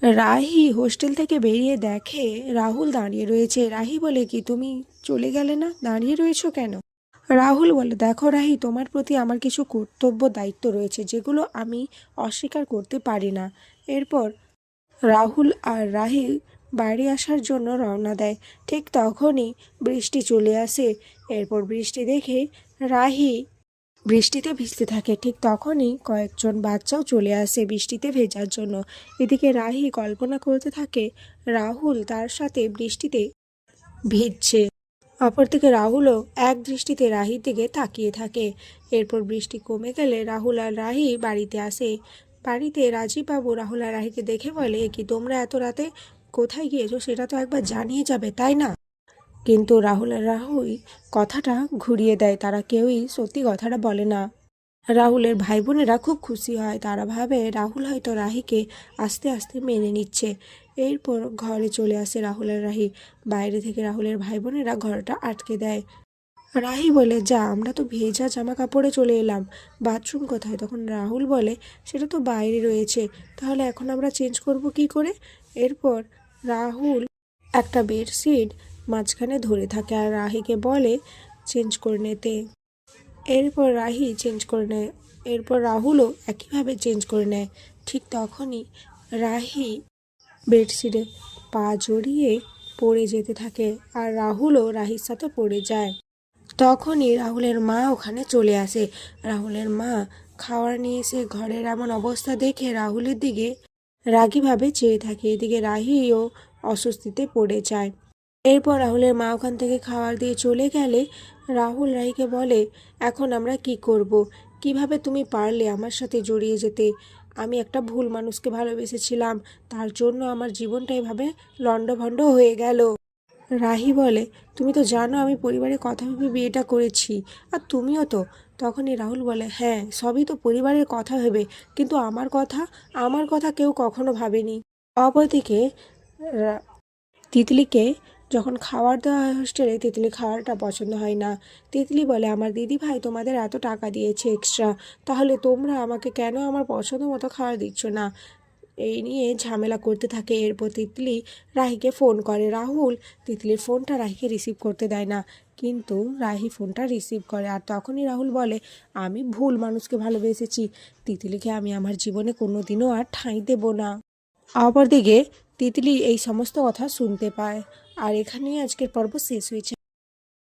Rahi hostel থেকে বেরিয়ে দেখে রাহুল দাঁড়িয়ে রয়েছে। রাহি বলে, কি তুমি চলে গেলে না, দাঁড়িয়ে রয়েছো কেন? রাহুল বলে, দেখো রাহি, তোমার প্রতি আমার কিছু কর্তব্য দায়িত্ব রয়েছে যেগুলো আমি অস্বীকার করতে পারি না। এরপর রাহুল আর রাহি বাড়ি আসার জন্য রওনা দেয়। ঠিক তখনই বৃষ্টি চলে আসে। এরপর বৃষ্টি দেখে রাহি বৃষ্টিতে ভিজতে থাকে। ঠিক তখনই কয়েকজন বাচ্চাও চলে আসে বৃষ্টিতে ভেজার জন্য। এদিকে রাহি কল্পনা করতে থাকে রাহুল তার সাথে বৃষ্টিতে ভিজছে। অপরদিকে রাহুলও এক দৃষ্টিতে রাহির দিকে তাকিয়ে থাকে। এরপর বৃষ্টি কমে গেলে রাহুল আর রাহি বাড়িতে আসে। বাড়িতে রাজীববাবু রাহুল আর রাহিকে দেখে বলে, কি তোমরা এত রাতে কোথায় গিয়েছো সেটা তো একবার জানিয়ে যাবে, তাই না? কিন্তু রাহুল আর রাহুই কথাটা ঘুরিয়ে দেয়, তারা কেউই সত্যি কথাটা বলে না। রাহুলের ভাই বোনেরা খুব খুশি হয়, তারা ভাবে রাহুল হয়তো রাহিকে আস্তে আস্তে মেনে নিচ্ছে। এরপর ঘরে চলে আসে রাহুল আর রাহি। বাইরে থেকে রাহুলের ভাই বোনেরা ঘরটা আটকে দেয়। রাহি বলে, যা, আমরা তো ভেজা জামা কাপড়ে চলে এলাম, বাথরুম কোথায়? তখন রাহুল বলে, সেটা তো বাইরে রয়েছে, তাহলে এখন আমরা চেঞ্জ করব কি করে? এরপর রাহুল একটা বেডশিট মাঝখানে ধরে থাকে আর রাহিকে বলে চেঞ্জ করে নিতে। এরপর রাহি চেঞ্জ করে নেয়। এরপর রাহুলও একইভাবে চেঞ্জ করে নেয়। ঠিক তখনই রাহি বেডশিটে পা জড়িয়ে পড়ে যেতে থাকে আর রাহুলও রাহির সাথে পড়ে যায়। তখনই রাহুলের মা ওখানে চলে আসে। রাহুলের মা খাবার নিয়ে এসে ঘরের এমন অবস্থা দেখে রাহুলের দিকে রাগীভাবে চেয়ে থাকে। এদিকে রাহিও অস্বস্তিতে পড়ে যায়। এরপর রাহুলের মা ওখান থেকে খাবার দিয়ে চলে গেলে রাহুল রাহিকে বলে, এখন আমরা কি করব? কিভাবে তুমি পারলে আমার সাথে জড়িয়ে যেতে? আমি একটা ভুল মানুষকে ভালোবেসেছিলাম, তার জন্য আমার জীবনটা এভাবে লণ্ডভণ্ড হয়ে গেল। রাহি বলে, তুমি তো জানো আমি পরিবারের কথা ভেবে বিয়েটা করেছি, আর তুমিও তো। তখনই রাহুল বলে, হ্যাঁ, সবই তো পরিবারের কথা ভেবে, কিন্তু আমার কথা কেউ কখনো ভাবেনি। অপরদিকে তিতলিকে যখন খাবার দেওয়া হয় হোস্টেলে, তিতলি খাবারটা পছন্দ হয় না। তিতলি বলে, আমার দিদি ভাই তোমাদের এত টাকা দিয়েছে এক্সট্রা, তাহলে তোমরা আমাকে কেন আমার পছন্দ মতো খাবার দিচ্ছ না? এই নিয়ে ঝামেলা করতে থাকে। এরপর তিতলি রাহিকে ফোন করে। রাহুল তিতলির ফোনটা রাহিকে রিসিভ করতে দেয় না, কিন্তু রাহি ফোনটা রিসিভ করে। আর তখনই রাহুল বলে, আমি ভুল মানুষকে ভালোবেসেছি, তিতলিকে আমি আমার জীবনে কোনোদিনও আর ঠাঁই দেব না। অপরদিকে তিতলি এই সমস্ত কথা শুনতে পায়। আর এখানেই আজকের পর্ব শেষ হয়েছে।